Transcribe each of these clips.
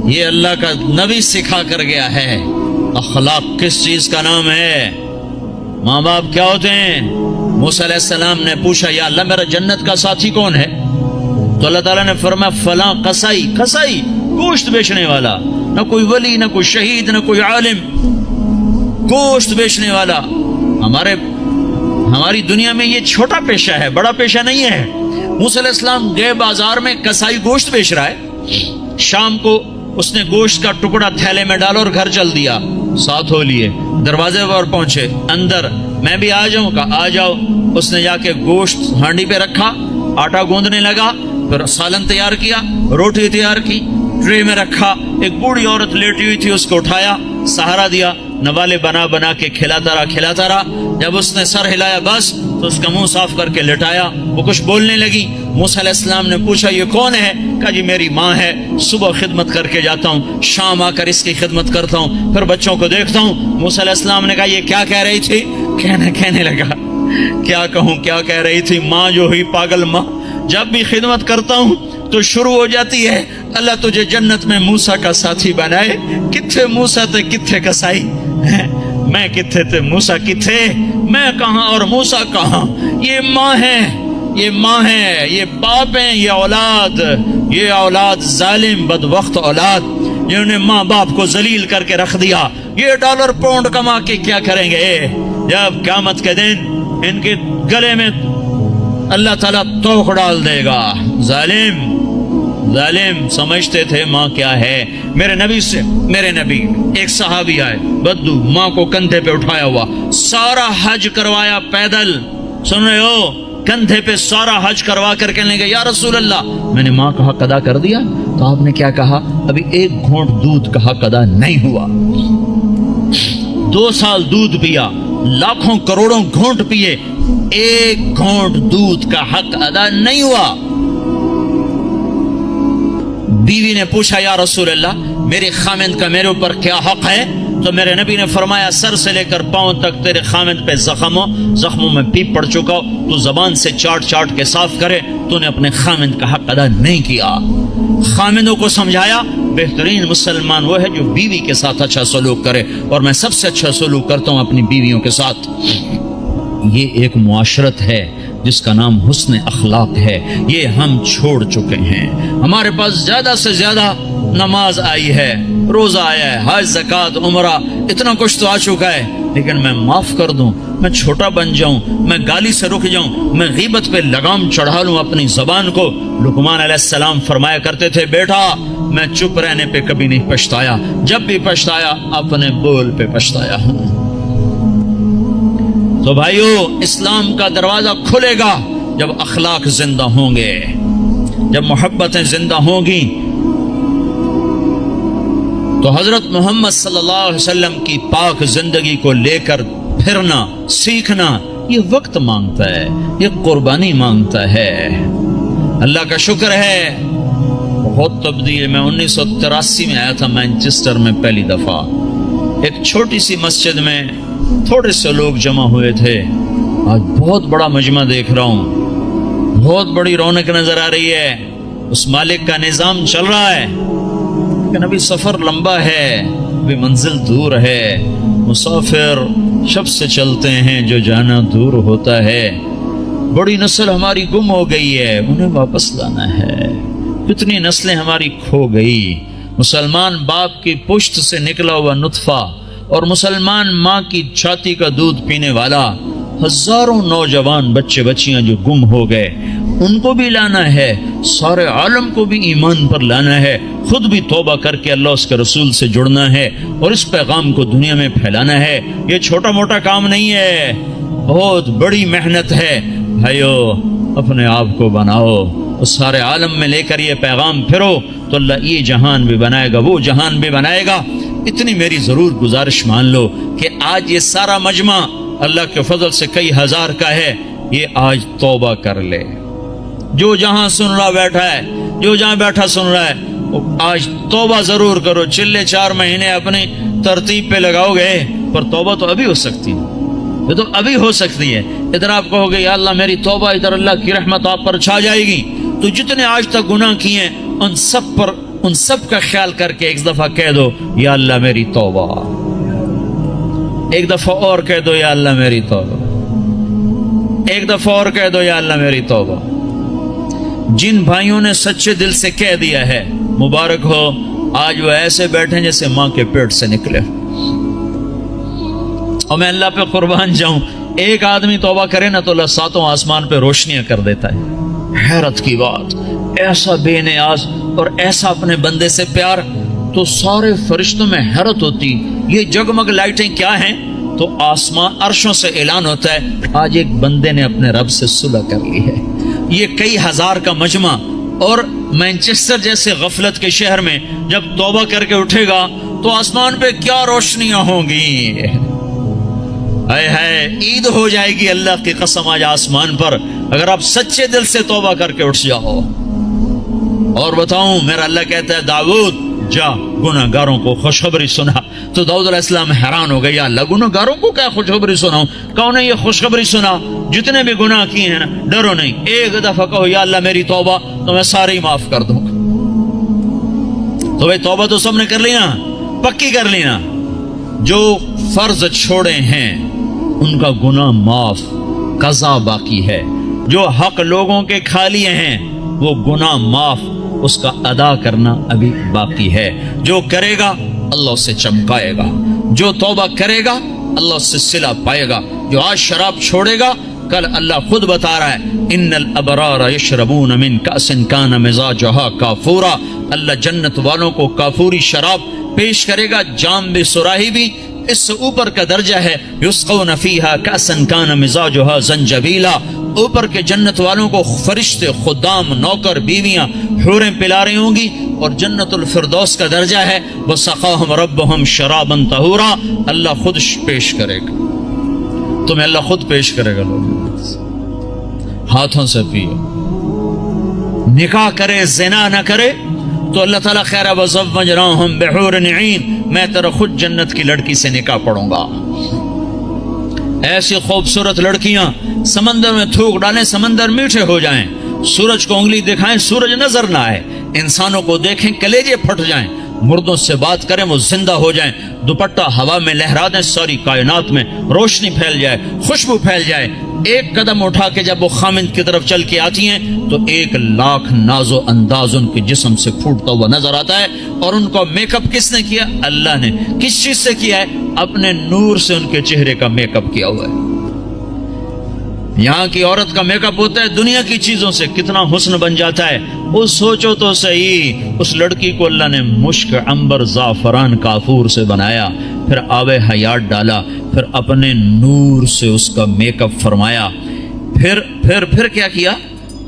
یہ اللہ کا نبی سکھا کر گیا ہے۔ اخلاق کس چیز کا نام ہے؟ ماں باپ کیا ہوتے ہیں؟ موسیٰ علیہ السلام نے پوچھا یا اللہ میرا جنت کا ساتھی کون ہے؟ تو اللہ تعالیٰ نے فرمایا فلاں قصائی، قصائی گوشت بیچنے والا، نہ کوئی ولی، نہ کوئی شہید، نہ کوئی عالم، گوشت بیچنے والا۔ ہماری دنیا میں یہ چھوٹا پیشہ ہے، بڑا پیشہ نہیں ہے۔ موسیٰ علیہ السلام گئے بازار میں، قصائی گوشت بیچ رہا ہے۔ شام کو اس نے گوشت کا ٹکڑا تھیلے میں ڈالا اور گھر چل دیا، ساتھ ہو لیے، دروازے پر پہنچے، اندر میں بھی آ جاؤں؟ کہا آ جاؤ۔ اس نے جا کے گوشت ہانڈی پہ رکھا، آٹا گوندنے لگا، پھر سالن تیار کیا، روٹی تیار کی، ٹرے میں رکھا۔ ایک بوڑھی عورت لیٹی ہوئی تھی، اس کو اٹھایا، سہارا دیا، نوالے بنا بنا کے کھلاتا رہا۔ جب اس نے سر ہلایا بس تو اس کا منہ صاف کر کے لٹایا، وہ کچھ بولنے لگی۔ موسیٰ علیہ السلام نے پوچھا یہ کون ہے؟ کہا جی میری ماں ہے، صبح خدمت کر کے جاتا ہوں، شام آ کر اس کی خدمت کرتا ہوں، پھر بچوں کو دیکھتا ہوں۔ موسیٰ علیہ السلام نے کہا یہ کیا کہہ رہی تھی؟ کہنے لگا کیا کہوں، کیا کہہ رہی تھی؟ ماں جو ہوئی پاگل ماں، جب بھی خدمت کرتا ہوں تو شروع ہو جاتی ہے اللہ تجھے جنت میں موسیٰ کا ساتھی بنائے۔ کتھے موسیٰ تے کتھے قصائی، میں کتھے تے موسیٰ کتھے، میں کہاں اور موسیٰ کہاں؟ یہ ماں ہے، یہ ماں ہے، یہ باپ ہیں، یہ اولاد ظالم بدبخت اولاد جنہوں نے ماں باپ کو ذلیل کر کے رکھ دیا۔ یہ ڈالر پاؤنڈ کما کے کیا کریں گے؟ جب قیامت کے دن ان کے گلے میں اللہ تعالیٰ توق ڈال دے گا۔ ظالم سمجھتے تھے ماں کیا ہے۔ میرے نبی ایک صحابی آئے، بدو، ماں کو کندھے پہ اٹھایا ہوا، سارا حج کروایا پیدل، سن رہے ہو، کندھے پہ سارا حج کروا کر کہنے لگے یا رسول اللہ میں نے ماں کا حق ادا کر دیا؟ تو آپ نے کیا کہا؟ ابھی ایک گھونٹ دودھ کا حق ادا نہیں ہوا۔ 2 سال دودھ پیا، لاکھوں کروڑوں گھونٹ پیے، ایک گھونٹ دودھ کا حق ادا نہیں ہوا۔ بیوی نے پوچھا یا رسول اللہ میرے خامند کا میرے اوپر کیا حق ہے؟ تو میرے نبی نے فرمایا سر سے لے کر پاؤں تک تیرے خامند پہ زخموں میں پیپ پڑ چکا ہو، تو زبان سے چاٹ کے صاف کرے، تو نے اپنے خامند کا حق ادا نہیں کیا۔ خامندوں کو سمجھایا بہترین مسلمان وہ ہے جو بیوی کے ساتھ اچھا سلوک کرے، اور میں سب سے اچھا سلوک کرتا ہوں اپنی بیویوں کے ساتھ۔ یہ ایک معاشرت ہے جس کا نام حسن اخلاق ہے، یہ ہم چھوڑ چکے ہیں۔ ہمارے پاس زیادہ سے زیادہ نماز آئی ہے، روزہ آیا ہے، حج، زکوٰۃ، عمرہ، اتنا کچھ تو آ چکا ہے، لیکن میں معاف کر دوں، میں چھوٹا بن جاؤں، میں گالی سے رک جاؤں، میں غیبت پہ لگام چڑھا لوں اپنی زبان کو۔ لقمان علیہ السلام فرمایا کرتے تھے بیٹا میں چپ رہنے پہ کبھی نہیں پچھتایا، جب بھی پچھتایا اپنے بول پہ پچھتایا ہوں۔ تو بھائیو اسلام کا دروازہ کھلے گا جب اخلاق زندہ ہوں گے، جب محبتیں زندہ ہوں گی۔ تو حضرت محمد صلی اللہ علیہ وسلم کی پاک زندگی کو لے کر پھرنا، سیکھنا، یہ وقت مانگتا ہے، یہ قربانی مانگتا ہے۔ اللہ کا شکر ہے بہت تبدیل۔ میں 1983 میں آیا تھا مانچسٹر میں پہلی دفعہ، ایک چھوٹی سی مسجد میں تھوڑے سے لوگ جمع ہوئے تھے، آج بہت بڑا مجمع دیکھ رہا ہوں، بہت بڑی رونق نظر آ رہی ہے، اس مالک کا نظام چل رہا ہے، لیکن ابھی سفر لمبا ہے، ابھی منزل دور ہے۔ مسافر شب سے چلتے ہیں جو جانا دور ہوتا ہے۔ بڑی نسل ہماری گم ہو گئی ہے، انہیں واپس لانا ہے۔ کتنی نسلیں ہماری کھو گئی۔ مسلمان باپ کی پشت سے نکلا ہوا نطفہ اور مسلمان ماں کی چھاتی کا دودھ پینے والا، ہزاروں نوجوان بچے بچیاں جو گم ہو گئے، ان کو بھی لانا ہے، سارے عالم کو بھی ایمان پر لانا ہے، خود بھی توبہ کر کے اللہ اس کے رسول سے جڑنا ہے اور اس پیغام کو دنیا میں پھیلانا ہے۔ یہ چھوٹا موٹا کام نہیں ہے، بہت بڑی محنت ہے۔ بھائیو اپنے آپ کو بناؤ، اس سارے عالم میں لے کر یہ پیغام پھرو تو اللہ یہ جہان بھی بنائے گا، وہ جہان بھی بنائے گا۔ اتنی میری ضرور گزارش مان لو کہ آج یہ سارا مجمع اللہ کے فضل سے کئی ہزار کا ہے، یہ آج توبہ کر لے۔ جو جہاں سن رہا بیٹھا ہے، جو جہاں بیٹھا سن رہا ہے، آج توبہ ضرور کرو۔ چلے 4 مہینے اپنی ترتیب پہ لگاؤ گے، پر توبہ تو ابھی ہو سکتی ہے، یہ تو ابھی ہو سکتی ہے۔ ادھر آپ کہو گے یا اللہ میری توبہ، ادھر اللہ کی رحمت آپ پر چھا جائے گی، تو جتنے آج تک گناہ کیے ان ان سب کا خیال کر کے ایک دفعہ کہہ دو یا اللہ میری توبہ، ایک دفعہ اور کہہ دو یا اللہ میری توبہ، ایک دفعہ اور کہہ دو یا اللہ میری توبہ۔ جن بھائیوں نے سچے دل سے کہہ دیا ہے مبارک ہو، آج وہ ایسے بیٹھے جیسے ماں کے پیٹ سے نکلے۔ اور میں اللہ پہ قربان جاؤں، ایک آدمی توبہ کرے نا تو اللہ ساتوں آسمان پہ روشنیاں کر دیتا ہے۔ حیرت کی بات، ایسا بے نیاز اور ایسا اپنے بندے سے پیار، تو سارے فرشتوں میں حیرت ہوتی یہ جگمگ لائٹیں کیا ہیں؟ تو آسمان عرشوں سے اعلان ہوتا ہے آج ایک بندے نے اپنے رب سے صلح کر لی ہے۔ یہ کئی ہزار کا مجمع، اور مینچسٹر جیسے غفلت کے شہر میں جب توبہ کر کے اٹھے گا تو آسمان پہ کیا روشنیاں ہوں گی، اے ہے عید ہو جائے گی اللہ کی قسم آج آسمان پر، اگر آپ سچے دل سے توبہ کر کے اٹھ جاؤ۔ اور بتاؤں، میرا اللہ کہتا ہے داؤد جا گناہ گاروں کو خوشخبری سنا، تو داؤد علیہ السلام حیران ہو گئے، یا اللہ گناہ گاروں کو کیا خوشخبری سناؤں؟ کہو نے یہ خوشخبری سنا، جتنے بھی گناہ کیے ہیں نا ڈرو نہیں، ایک دفعہ کہو یا اللہ میری توبہ تو میں سارے ہی معاف کر دوں گا۔ تو بھائی توبہ تو سب نے کر لی نا، پکی کر لی نا۔ جو فرض چھوڑے ہیں ان کا گناہ معاف، قضا باقی ہے۔ جو حق لوگوں کے کھا لیے ہیں وہ گناہ معاف، اس کا ادا کرنا ابھی باقی ہے۔ جو کرے گا اللہ اسے چمکائے گا، جو توبہ کرے گا اللہ اس سے صلہ پائے گا۔ جو آج شراب چھوڑے گا کل اللہ خود بتا رہا ہے ان الابرار یشربون من کأس کان مزاجہا کافورا، اللہ جنت والوں کو کافوری شراب پیش کرے گا، جام بھی سراہی بھی، اس سے اوپر کا درجہ ہے یسقون فیہا کأسا کان مزاجہا زنجبیلا، اوپر کے جنت والوں کو فرشتے، خدام، نوکر، بیویاں، حوریں پلا رہی ہوں گی، اور جنت الفردوس کا درجہ ہے وسقاہم ربہم شرابا طہورا، اللہ خود پیش کرے گا تمہیں، اللہ خود پیش کرے گا، لوگ ہاتھوں سے پیو۔ نکاح کرے زنا نہ کرے تو اللہ تعالیٰ خیر وزوجناہم بحور عین، میں تیرا خود جنت کی لڑکی سے نکاح پڑھوں گا۔ ایسی خوبصورت لڑکیاں سمندر میں تھوک ڈالیں، سمندر میٹھے ہو جائیں، سورج کو انگلی دکھائیں سورج نظر نہ آئے، انسانوں کو دیکھیں کلیجے پھٹ جائیں، مردوں سے بات کریں وہ زندہ ہو جائیں، دوپٹہ ہوا میں لہرا دیں، ساری کائنات میں روشنی پھیل جائے، خوشبو پھیل جائے۔ ایک قدم اٹھا کے جب وہ خامند کی طرف چل کے آتی ہیں تو 1,00,000 ناز و انداز ان کے جسم سے پھوٹتا ہوا نظر آتا ہے، اور ان کو میک اپ کس نے کیا؟ اللہ نے۔ کس چیز سے کیا ہے؟ اپنے نور سے ان کے چہرے کا میک اپ کیا ہوا ہے۔ یہاں کی عورت کا میک اپ ہوتا ہے دنیا کی چیزوں سے، کتنا حسن بن جاتا ہے۔ وہ سوچو تو صحیح، اس لڑکی کو اللہ نے مشک، عنبر، زعفران، کافور سے بنایا، پھر آب حیات ڈالا، پھر اپنے نور سے اس کا میک اپ فرمایا، پھر کیا کیا؟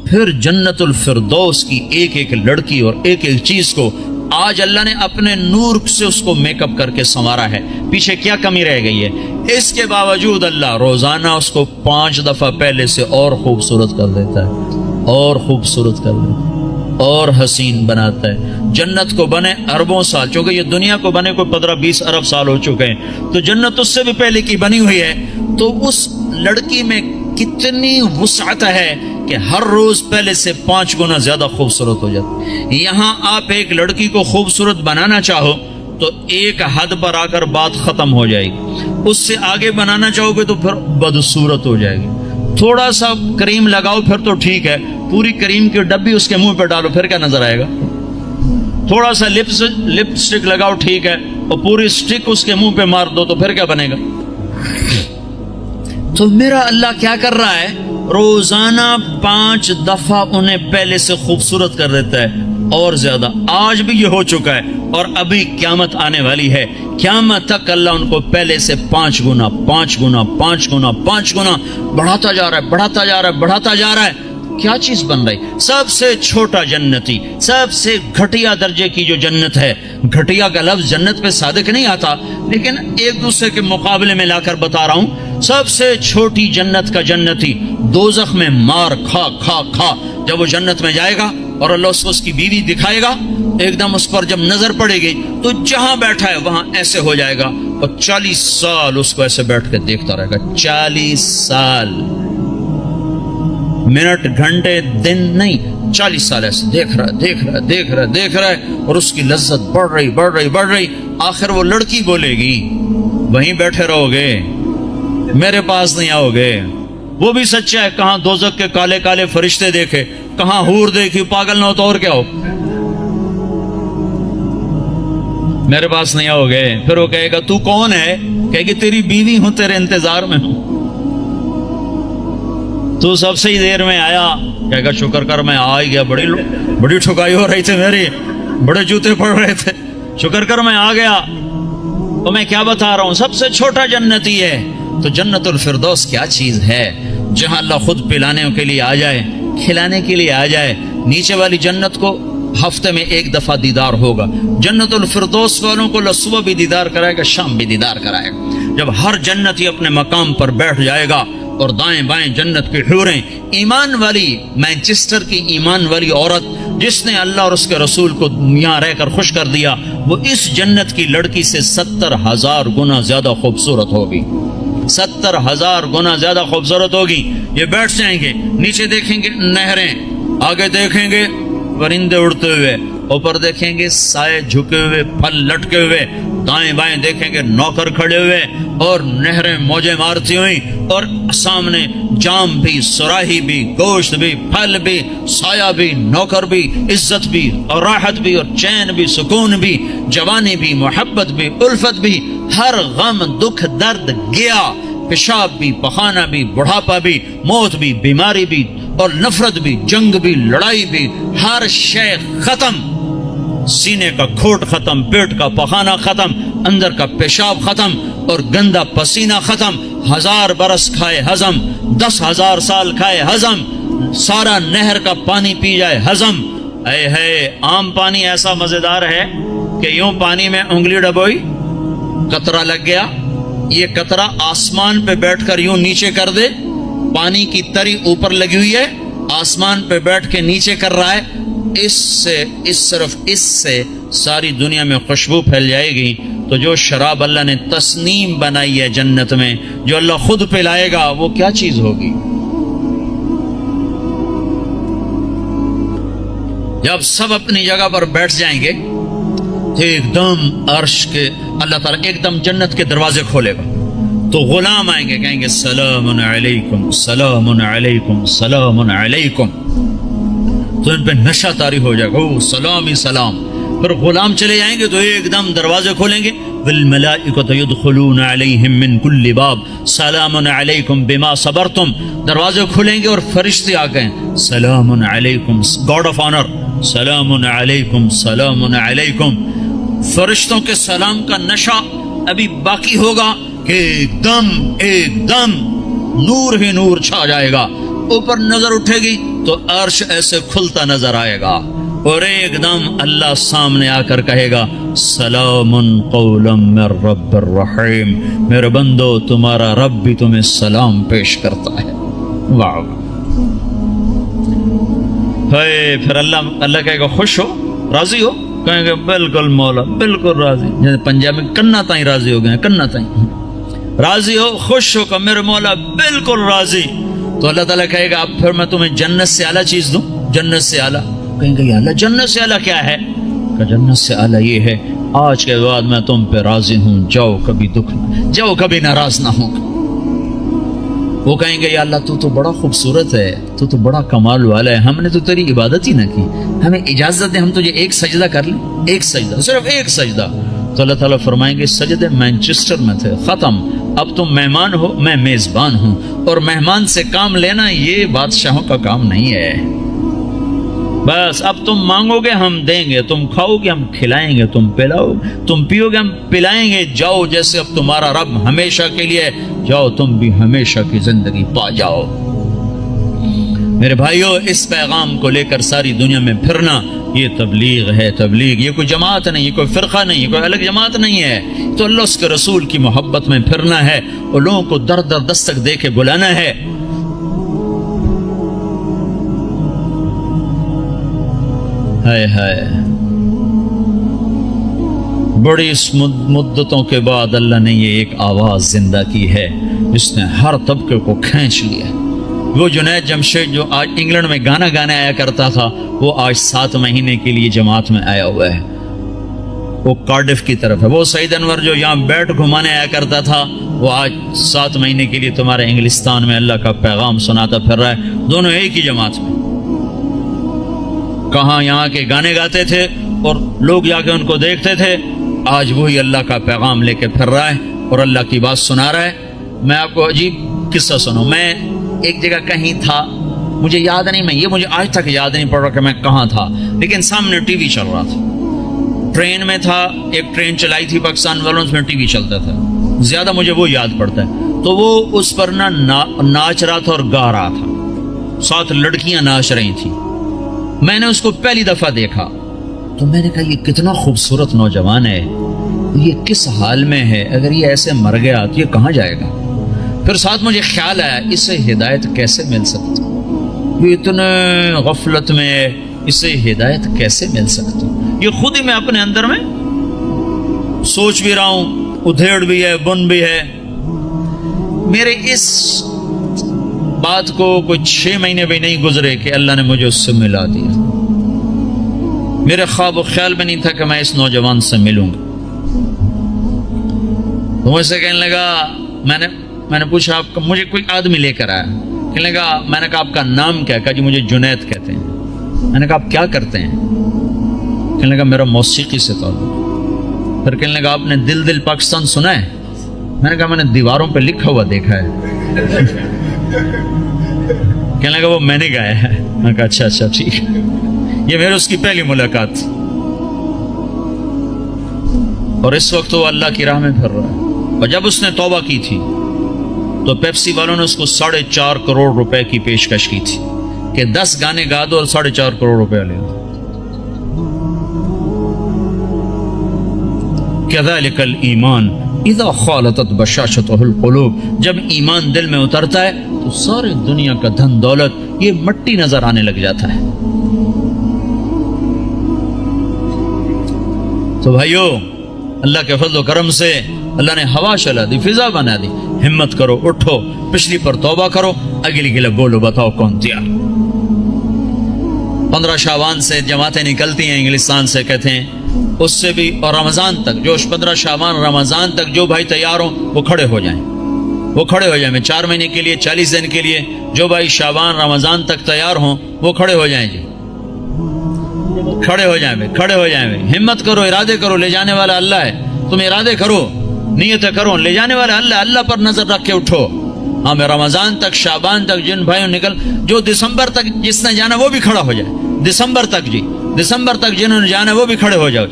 پھر جنت الفردوس کی ایک ایک لڑکی اور ایک ایک چیز کو آج اللہ نے اپنے نور سے اس کو میک اپ کر کے سنوارا ہے۔ پیچھے کیا کمی رہ گئی ہے؟ اس کے باوجود اللہ روزانہ اس کو 5 دفعہ پہلے سے اور خوبصورت کر دیتا ہے، اور خوبصورت کر دیتا ہے، اور حسین بناتا ہے۔ جنت کو بنے اربوں سال، چونکہ یہ دنیا کو بنے کوئی 15-20 ارب سال ہو چکے ہیں، تو جنت اس سے بھی پہلے کی بنی ہوئی ہے۔ تو اس لڑکی میں کتنی وسعت ہے کہ ہر روز پہلے سے 5 گنا زیادہ خوبصورت ہو جاتی۔ یہاں آپ ایک لڑکی کو خوبصورت بنانا چاہو تو ایک حد پر آ کر بات ختم ہو جائے گی، اس سے آگے بنانا چاہو گے تو پھر بدصورت ہو جائے گی۔ تھوڑا سا کریم لگاؤ پھر تو ٹھیک ہے، پوری کریم کی ڈبی اس کے منہ پہ ڈالو پھر کیا نظر آئے گا؟ تھوڑا سا لپ سٹک لگاؤ ٹھیک ہے، اور پوری سٹک اس کے منہ پہ مار دو تو پھر کیا بنے گا؟ تو میرا اللہ کیا کر رہا ہے؟ روزانہ 5 دفعہ انہیں پہلے سے خوبصورت کر دیتا ہے، اور زیادہ۔ آج بھی یہ ہو چکا ہے، اور ابھی قیامت آنے والی ہے، قیامت تک اللہ ان کو پہلے سے 5 گنا 5 گنا 5 گنا 5 گنا بڑھاتا جا رہا ہے، بڑھاتا جا رہا ہے، بڑھاتا جا رہا ہے۔ کیا چیز بن رہی؟ سب سے چھوٹا جنتی، سب سے گھٹیا درجے کی جو جنت ہے، گھٹیا کا لفظ جنت پہ صادق نہیں آتا، لیکن ایک دوسرے کے مقابلے میں لا کر بتا رہا ہوں، سب سے چھوٹی جنت کا جنتی دوزخ میں مار کھا کھا کھا جب وہ جنت میں جائے گا اور اللہ اس کو اس کی بیوی دکھائے گا، ایک دم اس پر جب نظر پڑے گی تو جہاں بیٹھا ہے وہاں ایسے ہو جائے گا، اور 40 سال اس کو ایسے بیٹھ کے دیکھتا رہے گا۔ 40 سال، منٹ، گھنٹے، دن نہیں، 40 سال ایسے دیکھ رہا ہے اور اس کی لذت بڑھ رہی. آخر وہ لڑکی بولے گی وہیں بیٹھے رہو گے, میرے پاس نہیں آؤ گے. وہ بھی سچا ہے, کہاں دوزخ کے کالے کالے فرشتے دیکھے, کہاں حور دیکھی, پاگل نہ ہو تو اور کیا ہو, میرے پاس نہیں آؤ گے. پھر وہ کہے گا تو کون ہے, کہے گی تیری بیوی ہوں, تیرے انتظار میں ہوں, تو سب سے ہی دیر میں آیا. کہے گا شکر کر میں آ ہی گیا, بڑی ٹھکائی ہو رہی تھی میری, بڑے جوتے پڑ رہے تھے, شکر کر میں آ گیا. تو میں کیا بتا رہا ہوں, سب سے چھوٹا جنتی ہے. تو جنت الفردوس کیا چیز ہے جہاں اللہ خود پلانے کے لیے آ جائے, کھلانے کے لیے آ جائے. نیچے والی جنت کو ہفتے میں 1 دفعہ دیدار ہوگا. جنت الفردوس والوں کو صبح بھی دیدار کرائے گا, شام بھی دیدار کرائے گا. جب ہر جنتی اپنے مقام پر بیٹھ جائے گا اور دائیں بائیں جنت کی حوریں, ایمان والی, مانچسٹر کی ایمان والی عورت جس نے اللہ اور اس کے رسول کو یہاں رہ کر خوش کر دیا, وہ اس جنت کی لڑکی سے 70,000 گنا زیادہ خوبصورت ہوگی. 70,000 گنا زیادہ خوبصورت ہوگی. یہ بیٹھ جائیں گے, نیچے دیکھیں گے نہریں, آگے دیکھیں گے پرندے اڑتے ہوئے, اوپر دیکھیں گے سائے جھکے ہوئے, پھل لٹکے ہوئے, دائیں بائیں دیکھیں گے نوکر کھڑے ہوئے اور نہریں موجیں مارتی ہوئی, اور سامنے جام بھی, سراہی بھی, گوشت بھی, پھل بھی, سایہ بھی, نوکر بھی, عزت بھی, اور راحت بھی, اور چین بھی, سکون بھی, جوانی بھی, محبت بھی, الفت بھی. ہر غم دکھ درد گیا, پیشاب بھی, پخانہ بھی, بڑھاپا بھی, موت بھی, بیماری بھی, اور نفرت بھی, جنگ بھی, لڑائی بھی, ہر شے ختم. سینے کا کھوٹ ختم, پیٹ کا پخانہ ختم, اندر کا پیشاب ختم, اور گندا پسینہ ختم. 1000 برس کھائے ہضم, 10,000 سال کھائے ہضم, سارا نہر کا پانی پی جائے ہضم. اے ہے عام پانی ایسا مزیدار ہے کہ یوں پانی میں انگلی ڈبوئی, قطرہ لگ گیا, یہ قطرہ آسمان پہ بیٹھ کر یوں نیچے کر دے, پانی کی تری اوپر لگی ہوئی ہے, آسمان پہ بیٹھ کے نیچے کر رہا ہے, صرف اس سے ساری دنیا میں خوشبو پھیل جائے گی. تو جو شراب اللہ نے تسنیم بنائی ہے جنت میں, جو اللہ خود پلائے گا, وہ کیا چیز ہوگی. جب سب اپنی جگہ پر بیٹھ جائیں گے تو ایک دم عرش کے اللہ تعالیٰ ایک دم جنت کے دروازے کھولے گا, تو غلام آئیں گے, کہیں گے سلام علیکم, سلام علیکم, سلام علیکم. تو ان پہ نشہ طاری ہو جائے گا, سلام ہی سلام. پھر غلام چلے جائیں گے تو ایک دم دروازے کھولیں گے, والملائکۃ یدخلون علیہم من کل باب سلام علیکم بما صبرتم. دروازے کھلیں گے اور فرشتے آ گئے, سلام علیکم, گاڈ آف آنر, سلام علیکم, سلام علیکم. فرشتوں کے سلام کا نشہ ابھی باقی ہوگا کہ ایک دم نور ہی نور چھا جائے گا. اوپر نظر اٹھے گی تو عرش ایسے کھلتا نظر آئے گا, اور ایک دم اللہ سامنے آ کر کہے گا سلام قولا من رب الرحیم, میرے بندو تمہارا رب بھی تمہیں سلام پیش کرتا ہے. واہ. پھر اللہ کہے گا خوش ہو, راضی ہو, کہیں گے بالکل مولا, بالکل راضی. جیسے پنجاب میں کنا تائیں راضی ہو گئے, کنا تائیں راضی ہو, خوش ہو کہ میرے مولا بالکل راضی. تو اللہ تعالیٰ کہے گا اب پھر میں تمہیں جنت سے اعلیٰ چیز دوں, جنت سے اعلیٰ. کہیں گے یا اللہ جنت سے اعلیٰ کیا ہے, کہ جنت سے اعلیٰ یہ ہے آج کے بعد میں تم پہ راضی ہوں, جاؤ کبھی دکھ نہ, جاؤ کبھی ناراض نہ ہوں. وہ کہیں گے یا اللہ تو بڑا خوبصورت ہے, تو بڑا کمال والا ہے, ہم نے تو تیری عبادت ہی نہ کی, ہمیں اجازت دے ہم تجھے ایک سجدہ کر لیں, ایک سجدہ, صرف ایک سجدہ. تو اللہ تعالیٰ فرمائیں گے سجدے مانچسٹر میں تھے, ختم, اب تم مہمان ہو, میں میزبان ہوں, اور مہمان سے کام لینا یہ بادشاہوں کا کام نہیں ہے. بس اب تم مانگو گے ہم دیں گے, تم کھاؤ گے ہم کھلائیں گے, تم پلاؤ, تم پیو گے ہم پلائیں گے. جاؤ جیسے اب تمہارا رب ہمیشہ کے لیے, جاؤ تم بھی ہمیشہ کی زندگی پا جاؤ. میرے بھائیوں, اس پیغام کو لے کر ساری دنیا میں پھرنا یہ تبلیغ ہے. تبلیغ یہ کوئی جماعت نہیں, یہ کوئی فرقہ نہیں, یہ کوئی الگ جماعت نہیں ہے. تو اللہ اس کے رسول کی محبت میں پھرنا ہے, اور لوگوں کو در در دستک دے کے بلانا ہے. ہائے ہائے, بڑی مدتوں کے بعد اللہ نے یہ ایک آواز زندہ کی ہے جس نے ہر طبقے کو کھینچ لیا, وہ جنید جمشید جو آج انگلینڈ میں گانا گانے آیا کرتا تھا، وہ آج 7 مہینے کے لیے جماعت میں آیا ہوا ہے، وہ کارڈف کی طرف ہے۔ وہ سعید انور جو یہاں بیٹ گھمانے آیا کرتا تھا، وہ آج 7 مہینے کے لیے تمہارے انگلستان میں اللہ کا پیغام سناتا پھر رہا ہے، دونوں ایک ہی جماعت میں۔ کہاں یہاں کے گانے گاتے تھے اور لوگ جا کے ان کو دیکھتے تھے، آج وہی اللہ کا پیغام لے کے پھر رہا ہے اور اللہ کی بات سنا رہا ہے۔ میں آپ کو عجیب قصہ سنوں، میں ایک جگہ کہیں تھا، مجھے یاد نہیں، مجھے آج تک یاد نہیں پڑ رہا کہ میں کہاں تھا، لیکن سامنے ٹی وی چل رہا تھا، ٹرین میں تھا، ایک ٹرین چلائی تھی پاکستان والوں، اس میں ٹی وی چلتا تھا، زیادہ مجھے وہ یاد پڑتا ہے۔ تو وہ اس پر ناچ رہا تھا اور گا رہا تھا، 7 لڑکیاں ناچ رہی تھیں۔ میں نے اس کو پہلی دفعہ دیکھا تو میں نے کہا یہ کتنا خوبصورت نوجوان ہے، یہ کس حال میں ہے، اگر یہ ایسے مر گیا تو یہ کہاں جائے گا؟ پھر ساتھ مجھے خیال آیا اسے ہدایت کیسے مل سکتی، یہ اتنے غفلت میں ہے، اسے ہدایت کیسے مل سکتی؟ یہ خود ہی میں اپنے اندر میں سوچ بھی رہا ہوں، ادھیڑ بھی ہے، بن بھی ہے۔ میرے اس بات کو کوئی 6 مہینے بھی نہیں گزرے کہ اللہ نے مجھے اس سے ملا دیا۔ میرے خواب و خیال میں نہیں تھا کہ میں اس نوجوان سے ملوں گا۔ تو مجھ سے کہنے لگا، میں نے پوچھا آپ کا، مجھے کوئی آدمی لے کر آیا، کہنے لگا، میں نے کہا آپ کا نام کیا؟ کہا جی مجھے جنید کہتے ہیں۔ میں نے کہا آپ کیا کرتے ہیں؟ کہنے لگا میرا موسیقی سے تعلق۔ پھر کہنے لگا آپ نے دل دل پاکستان سنا ہے؟ میں نے کہا میں نے دیواروں پہ لکھا ہوا دیکھا ہے۔ کہنے لگا وہ میں نے گایا ہے۔ میں نے کہا اچھا ٹھیک ہے۔ یہ میرے اس کی پہلی ملاقات تھی، اور اس وقت وہ اللہ کی راہ میں پھر رہا ہے۔ اور جب اس نے توبہ کی تھی تو پیپسی والوں نے اس کو 4.5 کروڑ روپے کی پیشکش کی تھی کہ 10 گانے گا دو اور 4.5 کروڑ روپے لے لو۔ کذالک الایمان اذا خالطت بشاشتہ القلوب، جب ایمان دل میں اترتا ہے تو ساری دنیا کا دھن دولت یہ مٹی نظر آنے لگ جاتا ہے۔ تو بھائیو، اللہ کے فضل و کرم سے اللہ نے ہوا چلا دی، فضا بنا دی، ہمت کرو، اٹھو، پچھلی پر توبہ کرو، اگلی کے لیے بولو، بتاؤ کون تیار۔ 15 شعبان سے جماعتیں نکلتی ہیں انگلستان سے، کہتے ہیں اس سے بھی، اور رمضان تک، جو 15 شعبان رمضان تک جو بھائی تیار ہوں وہ کھڑے ہو جائیں، وہ کھڑے ہو جائیں۔ میں 4 مہینے کے لیے 40 دن کے لیے جو بھائی شعبان رمضان تک تیار ہوں وہ کھڑے ہو جائیں جی، کھڑے ہو جائیں بھائی، کھڑے ہو جائیں بھائی، ہمت کرو، ارادے کرو، لے جانے والا اللہ ہے، تم ارادے کرو، نیتیں کرو، لے جانے والا اللہ، اللہ پر نظر رکھ کے اٹھو۔ ہاں میں رمضان تک، شعبان تک جن بھائیوں نکل، جو دسمبر تک جس نے جانا وہ بھی کھڑا ہو جائے، دسمبر تک جی، دسمبر تک جنہوں نے جانا وہ بھی کھڑے ہو جاؤ۔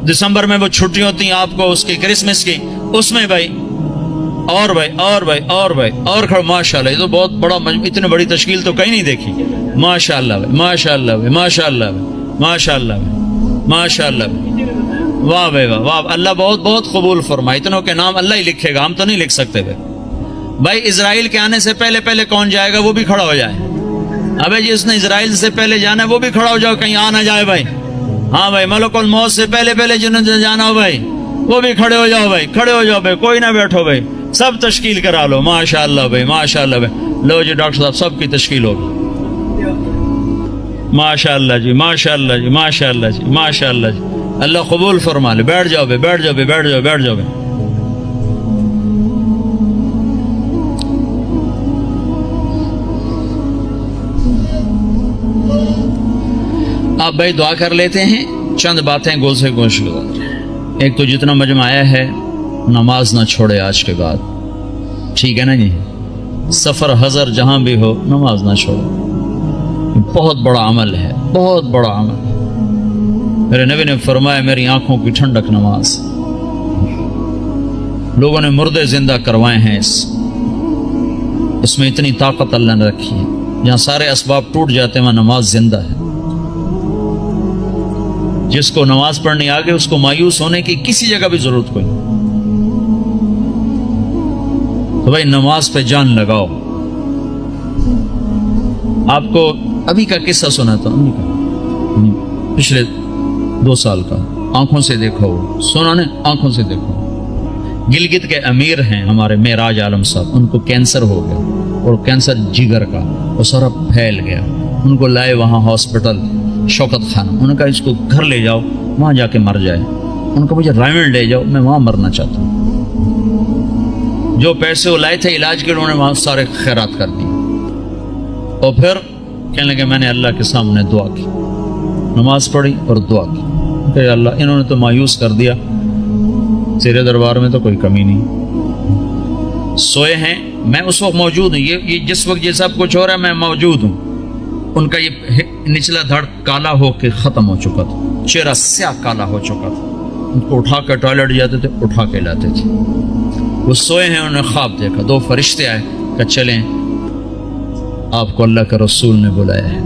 دسمبر میں وہ چھٹی ہوتی ہیں آپ کو اس کی کرسمس کی، اس میں بھائی اور بھائی اور بھائی اور بھائی اور کھڑے، ماشاءاللہ، یہ تو بہت بڑا، اتنی بڑی تشکیل تو کہیں نہیں دیکھی، ماشاءاللہ بھائی، ماشاءاللہ بھائی، ماشاءاللہ بھائی، ماشاءاللہ بھائی، ماشاءاللہ بھائی، واہ بھائی واہ واہ، اللہ بہت بہت قبول فرمائے، اتنوں کے نام اللہ ہی لکھے گا، ہم تو نہیں لکھ سکتے بھائی۔ بھائی اسرائیل کے آنے سے پہلے پہلے کون جائے گا وہ بھی کھڑا ہو جائے، ابے جس نے اسرائیل سے پہلے جانا ہے وہ بھی کھڑا ہو جاؤ، کہیں آ نہ جائے بھائی۔ ہاں بھائی، ملک الموت سے پہلے پہلے جنہوں نے جانا ہو بھائی وہ بھی کھڑے ہو جاؤ بھائی، کھڑے ہو جاؤ بھائی، کوئی نہ بیٹھو بھائی، سب تشکیل کرا لو، ماشاءاللہ بھائی، ماشاءاللہ بھائی، لو جی ڈاکٹر صاحب سب کی تشکیل ہوگی، ماشاءاللہ جی، ماشاءاللہ جی، ماشاءاللہ جی، ماشاءاللہ جی، اللہ قبول فرما لے۔ بیٹھ جاؤ بھائی، بیٹھ جاؤ بھائی، بیٹھ جاؤ، بیٹھ جاؤ بھائی۔ آپ بھائی دعا کر لیتے ہیں، چند باتیں گول سے گوش گزار۔ ایک تو جتنا مجمع آیا ہے نماز نہ چھوڑے آج کے بعد، ٹھیک ہے نا جی؟ سفر حضر جہاں بھی ہو نماز نہ چھوڑو، بہت بڑا عمل ہے، بہت بڑا عمل ہے۔ میرے نبی نے فرمایا میری آنکھوں کی ٹھنڈک نماز، لوگوں نے مردے زندہ کروائے ہیں، اس میں اتنی طاقت اللہ نے رکھی ہے، جہاں سارے اسباب ٹوٹ جاتے ہیں وہاں نماز زندہ ہے۔ جس کو نماز پڑھنی آگے اس کو مایوس ہونے کی کسی جگہ بھی ضرورت کوئی نہیں، تو بھائی نماز پہ جان لگاؤ۔ آپ کو ابھی کا قصہ سنا تھا، پچھلے 2 سال کا، آنکھوں سے دیکھو، سنا نے آنکھوں سے دیکھو۔ گلگت کے امیر ہیں ہمارے معراج عالم صاحب، ان کو کینسر ہو گیا، اور کینسر جگر کا، وہ سارا پھیل گیا. ان کو لائے وہاں ہاسپٹل شوکت خانہ. انہوں نے کہا اس کو گھر لے جاؤ، وہاں جا کے مر جائے. ان کو مجھے رائمنڈ لے جاؤ، میں وہاں مرنا چاہتا ہوں. جو پیسے وہ لائے تھے علاج کے انہوں نے وہاں سارے خیرات کر دی. اور پھر کہنے لگے میں نے اللہ کے سامنے دعا کی، نماز پڑھی اور دعا کی کہ اللہ انہوں نے تو مایوس کر دیا، تیرے دربار میں تو کوئی کمی نہیں. سوئے ہیں، میں اس وقت موجود ہوں، یہ جس وقت یہ سب کچھ ہو رہا ہے میں موجود ہوں. ان کا یہ نچلا دھڑ کالا ہو کے ختم ہو چکا تھا، چہرہ سیاہ کالا ہو چکا تھا. ان کو اٹھا کے ٹوائلٹ جاتے تھے، اٹھا کے لاتے تھے. وہ سوئے ہیں، انہوں نے خواب دیکھا، دو فرشتے آئے کہ چلیں آپ کو اللہ کے رسول نے بلایا ہے.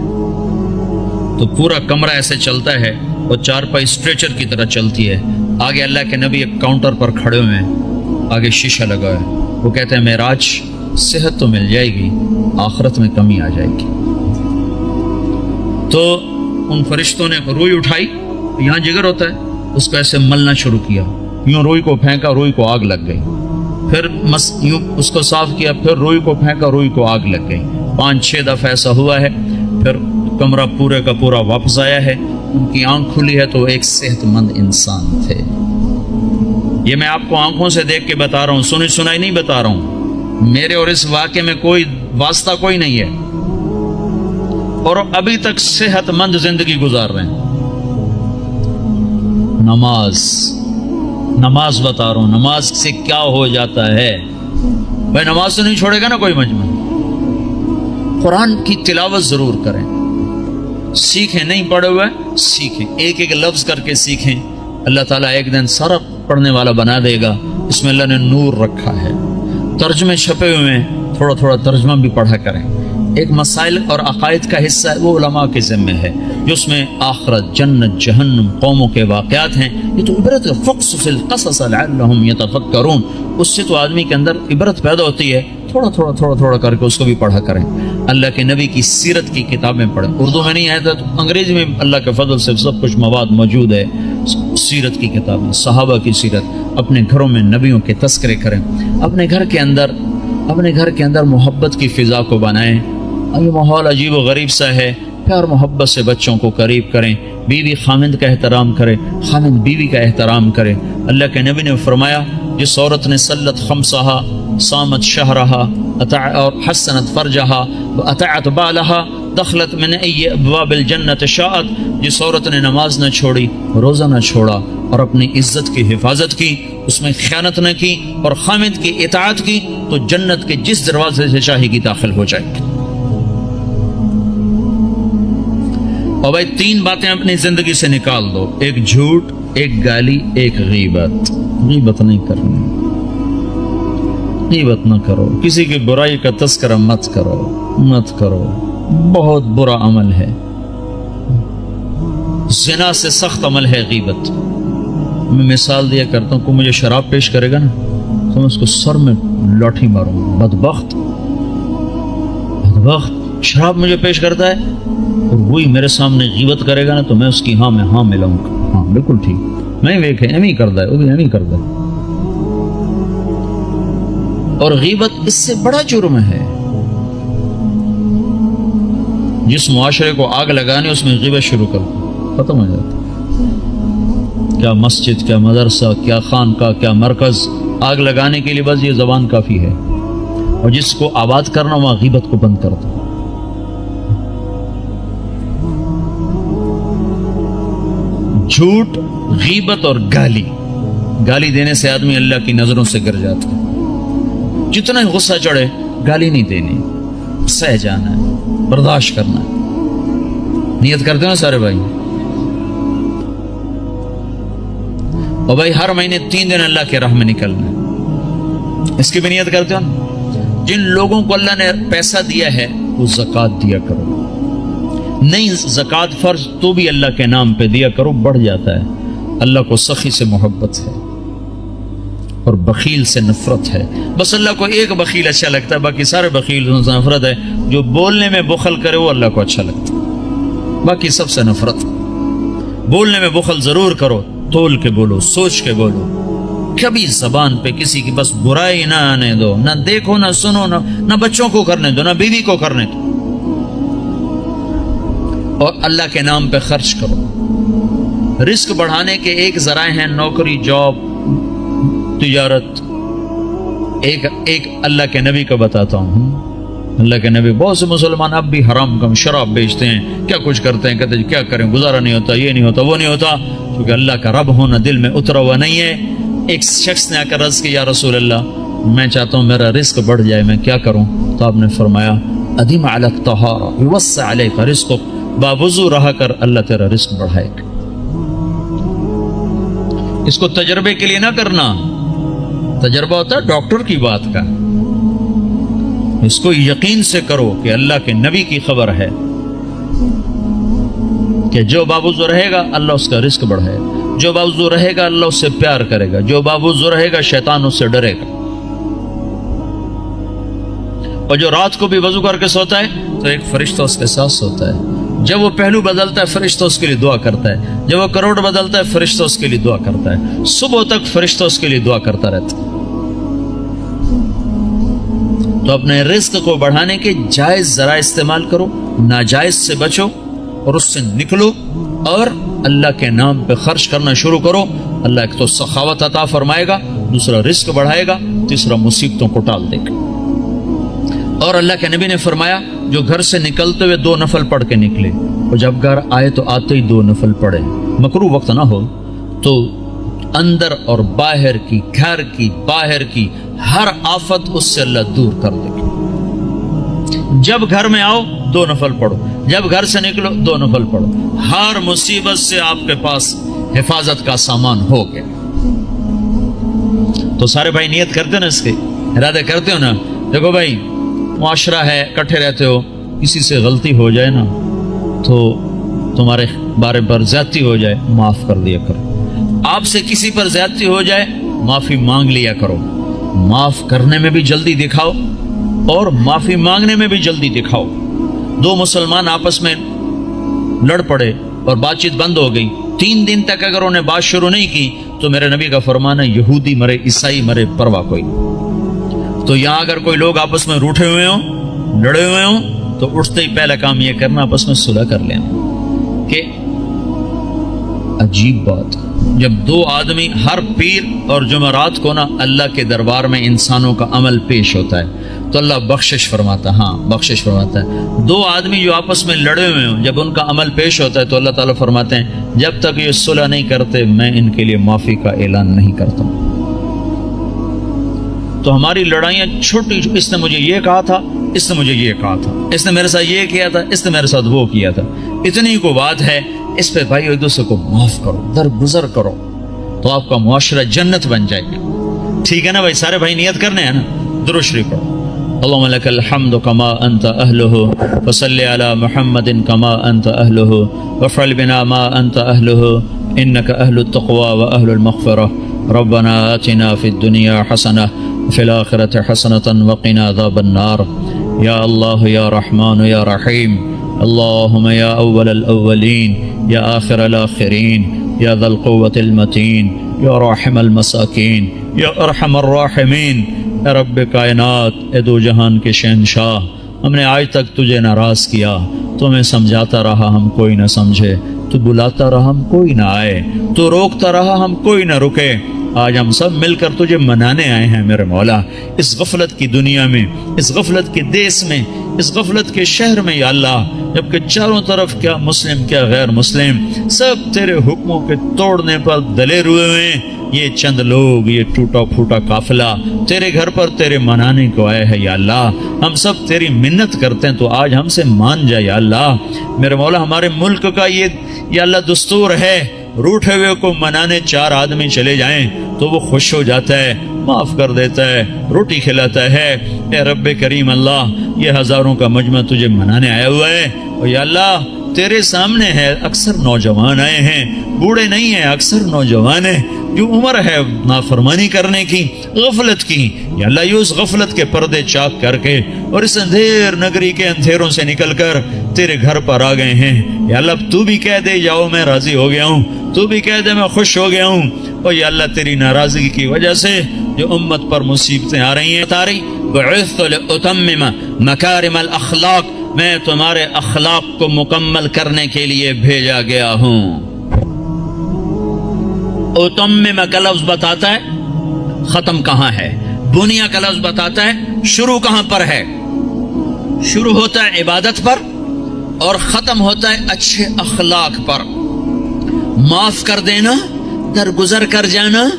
تو پورا کمرہ ایسے چلتا ہے اور چارپائی اسٹریچر کی طرح چلتی ہے. آگے اللہ کے نبی ایک کاؤنٹر پر کھڑے ہوئے ہیں، آگے شیشہ لگا ہے. وہ کہتے ہیں معراج، صحت تو مل جائے گی، آخرت میں کمی آ جائے گی. تو ان فرشتوں نے روئی اٹھائی، یہاں جگر ہوتا ہے، اس کو ایسے ملنا شروع کیا. یوں روئی کو پھینکا، روئی کو آگ لگ گئی. پھر یوں اس کو صاف کیا، پھر روئی کو پھینکا، روئی کو آگ لگ گئی. 5-6 دفعہ ایسا ہوا ہے. پھر کمرہ پورے کا پورا واپس آیا ہے. ان کی آنکھ کھلی ہے تو ایک صحت مند انسان تھے. یہ میں آپ کو آنکھوں سے دیکھ کے بتا رہا ہوں، سنی سنائی نہیں بتا رہا ہوں. میرے اور اس واقعے میں کوئی واسطہ کوئی نہیں ہے، اور ابھی تک صحت مند زندگی گزار رہے ہیں. نماز بتا رہا ہوں، نماز سے کیا ہو جاتا ہے. بھائی نماز تو نہیں چھوڑے گا نا کوئی مجمع. قرآن کی تلاوت ضرور کریں، سیکھیں. نہیں پڑھے ہوئے سیکھیں، ایک ایک لفظ کر کے سیکھیں. اللہ تعالیٰ ایک دن سارا پڑھنے والا بنا دے گا. اس میں اللہ نے نور رکھا ہے. ترجمے چھپے ہوئے ہیں، تھوڑا تھوڑا ترجمہ بھی پڑھا کریں. ایک مسائل اور عقائد کا حصہ ہے، وہ علماء کے ذمہ ہے، جو اس میں آخرت، جنت، جہنم، قوموں کے واقعات ہیں. یہ تو عبرت ہے. فقصص القصص لعلهم يتفکرون. اس سے تو آدمی کے اندر عبرت پیدا ہوتی ہے. تھوڑا تھوڑا کر کے اس کو بھی پڑھا کریں. اللہ کے نبی کی سیرت کی کتابیں پڑھیں. اردو میں نہیں آیا تھا تو انگریزی میں اللہ کے فضل سے سب کچھ مواد موجود ہے. سیرت کی کتابیں، صحابہ کی سیرت. اپنے گھروں میں نبیوں کے تذکرے کریں. اپنے گھر کے اندر محبت کی فضا کو بنائیں. یہ ماحول عجیب و غریب سا ہے. پیار محبت سے بچوں کو قریب کریں. بیوی خامند کا احترام کرے، خامند بیوی کا احترام کرے. اللہ کے نبی نے فرمایا جس عورت نے صلت خمسہا، صامت شہرہا اور حسنت فرجہا واطاعت بالہا دخلت من ای ابواب الجنت شاءت. جس عورت نے نماز نہ چھوڑی، روزہ نہ چھوڑا اور اپنی عزت کی حفاظت کی، اس میں خیانت نہ کی اور خامند کی اطاعت کی، تو جنت کے جس دروازے سے چاہے گی داخل ہو جائے گی. اور بھائی 3 باتیں اپنی زندگی سے نکال دو. ایک جھوٹ، ایک گالی، ایک غیبت. غیبت نہیں کرنی، غیبت نہ کرو. کسی کی برائی کا تذکرہ مت کرو. بہت برا عمل ہے. زنا سے سخت عمل ہے غیبت. میں مثال دیا کرتا ہوں، کوئی مجھے شراب پیش کرے گا نا تو میں اس کو سر میں لاٹھی ماروں گا. بدبخت شراب مجھے پیش کرتا ہے اور وہی میرے سامنے غیبت کرے گا نا تو میں اس کی ہاں میں ہاں ملاؤں گا. ہاں بالکل ٹھیک، میں ویکھے ایویں کردا ہے، وہ بھی ایویں کردا ہے. اور غیبت اس سے بڑا جرم ہے. جس معاشرے کو آگ لگانی اس میں غیبت شروع کر ختم ہو جاتا. کیا مسجد، کیا مدرسہ، کیا خانقاہ، کیا مرکز، آگ لگانے کے لیے بس یہ زبان کافی ہے. اور جس کو آباد کرنا وہاں غیبت کو بند کر دو. جھوٹ، غیبت اور گالی دینے سے آدمی اللہ کی نظروں سے گر جاتا ہے. جتنا ہی غصہ چڑھے گالی نہیں دینی، سہ جانا ہے، برداشت کرنا ہے. نیت کرتے ہو سارے بھائی؟ اور بھائی ہر مہینے 3 دن اللہ کے راہ میں نکلنا ہے، اس کی بھی نیت کرتے ہو نا؟ جن لوگوں کو اللہ نے پیسہ دیا ہے وہ زکوٰۃ دیا کرو. نہیں زکوٰۃ فرض تو بھی اللہ کے نام پہ دیا کرو، بڑھ جاتا ہے. اللہ کو سخی سے محبت ہے اور بخیل سے نفرت ہے. بس اللہ کو ایک بخیل اچھا لگتا ہے، باقی سارے بخیل سے نفرت ہے. جو بولنے میں بخل کرے وہ اللہ کو اچھا لگتا ہے، باقی سب سے نفرت. بولنے میں بخل ضرور کرو، تول کے بولو، سوچ کے بولو، کبھی زبان پہ کسی کی بس برائی نہ آنے دو، نہ دیکھو نہ سنو، نہ بچوں کو کرنے دو، نہ بیوی کو کرنے دو، اور اللہ کے نام پہ خرچ کرو۔ رزق بڑھانے کے ایک ذرائع ہیں نوکری، جاب، تجارت۔ ایک اللہ کے نبی کو بتاتا ہوں، اللہ کے نبی، بہت سے مسلمان اب بھی حرام کم شراب بیچتے ہیں، کیا کچھ کرتے ہیں، کہتے ہیں کیا کریں، گزارا نہیں ہوتا، یہ نہیں ہوتا، وہ نہیں ہوتا، کیونکہ اللہ کا رب ہونا دل میں اترا ہوا نہیں ہے۔ ایک شخص نے آ کر عرض کی، یا رسول اللہ میں چاہتا ہوں میرا رزق بڑھ جائے، میں کیا کروں؟ تو آپ نے فرمایا ادیم علی الطہارہ یوسع علیک رزقک، باوضو رہا کر، اللہ تیرا رزق بڑھائے گا۔ اس کو تجربے کے لیے نہ کرنا، تجربہ ہوتا ہے ڈاکٹر کی بات کا، اس کو یقین سے کرو کہ اللہ کے نبی کی خبر ہے کہ جو باوضو رہے گا اللہ اس کا رزق بڑھائے گا، جو باوضو رہے گا اللہ اس سے پیار کرے گا، جو باوضو رہے گا شیطان اس سے ڈرے گا۔ اور جو رات کو بھی وضو کر کے سوتا ہے تو ایک فرشتہ اس کے ساتھ سوتا ہے، جب وہ پہلو بدلتا ہے فرشتہ اس کے لیے دعا کرتا ہے، جب وہ کروڑ بدلتا ہے فرشتہ اس کے لیے دعا کرتا ہے، صبح تک فرشتہ اس کے لیے دعا کرتا رہتا ہے۔ تو اپنے رزق کو بڑھانے کے جائز ذرائع استعمال کرو، ناجائز سے بچو اور اس سے نکلو، اور اللہ کے نام پہ خرچ کرنا شروع کرو۔ اللہ ایک تو سخاوت عطا فرمائے گا، دوسرا رزق بڑھائے گا، تیسرا مصیبتوں کو ٹال دے گا۔ اور اللہ کے نبی نے فرمایا جو گھر سے نکلتے ہوئے 2 نفل پڑھ کے نکلے، اور جب گھر آئے تو آتے ہی 2 نفل پڑھے، مکروہ وقت نہ ہو، تو اندر اور باہر کی، گھر کی، باہر کی ہر آفت اس سے اللہ دور کر دے گا۔ جب گھر میں آؤ 2 نفل پڑھو، جب گھر سے نکلو 2 نفل پڑھو، ہر مصیبت سے آپ کے پاس حفاظت کا سامان ہو گیا۔ تو سارے بھائی نیت کرتے ہو نا، اس کے ارادے کرتے ہو نا؟ دیکھو بھائی، معاشرہ ہے، اکٹھے رہتے ہو، کسی سے غلطی ہو جائے نا تو تمہارے بارے پر زیادتی ہو جائے، معاف کر دیا کرو۔ آپ سے کسی پر زیادتی ہو جائے، معافی مانگ لیا کرو۔ معاف کرنے میں بھی جلدی دکھاؤ اور معافی مانگنے میں بھی جلدی دکھاؤ۔ 2 مسلمان آپس میں لڑ پڑے اور بات چیت بند ہو گئی، 3 دن تک اگر انہیں بات شروع نہیں کی تو میرے نبی کا فرمان ہے یہودی مرے، عیسائی مرے، پرواہ کوئی۔ تو یہاں اگر کوئی لوگ آپس میں روٹھے ہوئے ہوں، لڑے ہوئے ہوں، تو اٹھتے ہی پہلا کام یہ کرنا آپس میں صلح کر لینا۔ کہ عجیب بات، جب 2 آدمی ہر پیر اور جمعرات کو نا اللہ کے دربار میں انسانوں کا عمل پیش ہوتا ہے تو اللہ بخشش فرماتا ہے، ہاں بخشش فرماتا ہے۔ 2 آدمی جو آپس میں لڑے ہوئے ہوں، جب ان کا عمل پیش ہوتا ہے تو اللہ تعالیٰ فرماتے ہیں جب تک یہ صلح نہیں کرتے میں ان کے لیے معافی کا اعلان نہیں کرتا ہوں۔ تو ہماری لڑائیاں چھوٹی، اس نے مجھے یہ کہا تھا، اس نے مجھے یہ کہا تھا، اس نے میرے ساتھ یہ کیا تھا، اس نے میرے ساتھ وہ کیا تھا، اتنی کو بات ہے، اس پہ بھائی ایک دوسرے کو معاف کرو، درگزر کرو، تو آپ کا معاشرہ جنت بن جائے گا۔ ٹھیک ہے نا بھائی؟ سارے بھائی نیت کرنے ہیں نا؟ درود شریف پڑھو۔ اللهم لك الحمد كما أنت أهله وصل على محمد كما أنت أهله وافعل بنا ما أنت أهله إنك أهل التقوى وأهل المغفرة ربنا آتنا في الدنيا حسنة وفي الآخرة حسنة وقنا عذاب النار يا الله يا رحمن يا رحيم اللهم يا أول الأولين يا آخر الآخرين يا ذا القوة المتين يا راحم المساكين يا أرحم الراحمين اے رب کائنات، اے 2 جہان کے شہنشاہ، ہم نے آج تک تجھے ناراض کیا، تو ہمیں سمجھاتا رہا ہم کوئی نہ سمجھے، تو بلاتا رہا ہم کوئی نہ آئے، تو روکتا رہا ہم کوئی نہ رکے، آج ہم سب مل کر تجھے منانے آئے ہیں میرے مولا۔ اس غفلت کی دنیا میں، اس غفلت کے دیس میں، اس غفلت کے شہر میں یا اللہ، جبکہ چاروں طرف کیا مسلم کیا غیر مسلم سب تیرے حکموں کے توڑنے پر دلیر ہوئے ہیں، یہ چند لوگ، یہ ٹوٹا پھوٹا قافلہ تیرے گھر پر تیرے منانے کو آئے ہیں یا اللہ، ہم سب تیری منت کرتے ہیں تو آج ہم سے مان جا یا اللہ۔ میرے مولا، ہمارے ملک کا یہ یا اللہ دستور ہے، روٹھے ہوئے کو منانے 4 آدمی چلے جائیں تو وہ خوش ہو جاتا ہے، معاف کر دیتا ہے، روٹی کھلاتا ہے۔ اے رب کریم اللہ، یہ ہزاروں کا مجمع تجھے منانے آیا ہوا ہے، اور یا اللہ تیرے سامنے ہے، اکثر نوجوان آئے ہیں، بوڑھے نہیں ہیں، اکثر نوجوان ہیں، جو عمر ہے نافرمانی کرنے کی، غفلت کی، یا اللہ یہ اس غفلت کے پردے چاک کر کے اور اس اندھیر نگری کے اندھیروں سے نکل کر تیرے گھر پر آ گئے ہیں، یا اللہ اب تو بھی کہہ دے جاؤ میں راضی ہو گیا ہوں، تو بھی کہہ دے میں خوش ہو گیا ہوں، اور یا اللہ تیری ناراضگی کی وجہ سے جو امت پر مصیبتیں آ رہی ہیں، بعثت لأتمم مکارم الاخلاق، میں تمہارے اخلاق کو مکمل کرنے کے لیے بھیجا گیا ہوں۔ اتمم کا لفظ بتاتا ہے ختم کہاں ہے، بنیا کا لفظ بتاتا ہے شروع کہاں پر ہے۔ شروع ہوتا ہے عبادت پر اور ختم ہوتا ہے اچھے اخلاق پر۔ معاف کر دینا، درگزر کر جانا،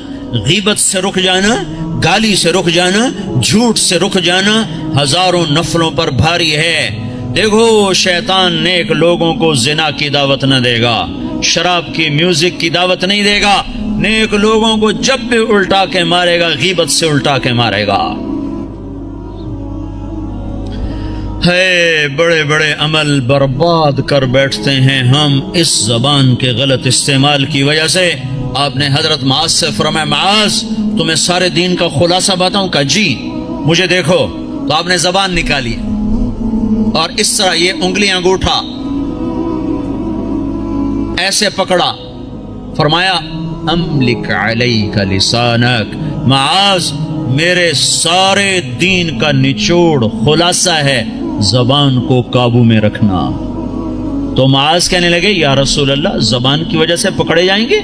غیبت سے رک جانا، گالی سے رک جانا، جھوٹ سے رک جانا ہزاروں نفلوں پر بھاری ہے۔ دیکھو شیطان نیک لوگوں کو زنا کی دعوت نہ دے گا، شراب کی میوزک کی دعوت نہیں دے گا، نیک لوگوں کو جب بھی الٹا کے مارے گا غیبت سے الٹا کے مارے گا۔ ہے بڑے بڑے عمل برباد کر بیٹھتے ہیں ہم اس زبان کے غلط استعمال کی وجہ سے۔ آپ نے حضرت معاذ سے فرمایا معاذ تمہیں سارے دین کا خلاصہ بتاؤں؟ کہ جی مجھے دیکھو، تو آپ نے زبان نکالی اور اس طرح یہ انگلیاں انگوٹھا ایسے پکڑا، فرمایا املک علیک لسانک، معاذ میرے سارے دین کا نچوڑ خلاصہ ہے زبان کو قابو میں رکھنا۔ تو معاذ کہنے لگے یا رسول اللہ زبان کی وجہ سے پکڑے جائیں گے؟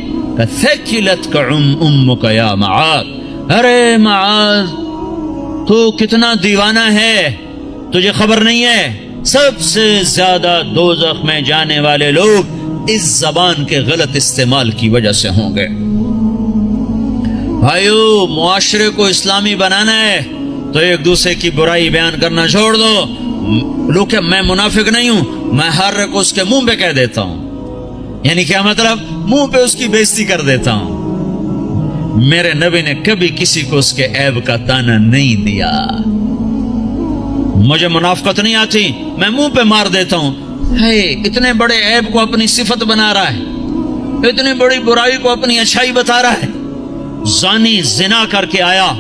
ثقلتک امک یا معاذ، ارے معاذ تو کتنا دیوانہ ہے، تجھے خبر نہیں ہے سب سے زیادہ دوزخ میں جانے والے لوگ اس زبان کے غلط استعمال کی وجہ سے ہوں گے۔ بھائیو معاشرے کو اسلامی بنانا ہے تو ایک دوسرے کی برائی بیان کرنا چھوڑ دو۔ لوگ کہ میں منافق نہیں ہوں، میں ہر ایک اس کے منہ پہ کہہ دیتا ہوں، یعنی کیا مطلب؟ منہ پہ اس کی بےزتی کر دیتا ہوں۔ میرے نبی نے کبھی کسی کو اس کے عیب کا تانا نہیں دیا۔ مجھے منافقت نہیں آتی، میں منہ پہ مار دیتا ہوں۔ ہے اتنے بڑے عیب کو اپنی صفت بنا رہا ہے، اتنی بڑی برائی کو اپنی اچھائی بتا رہا ہے۔ زانی زنا کر کے آیا،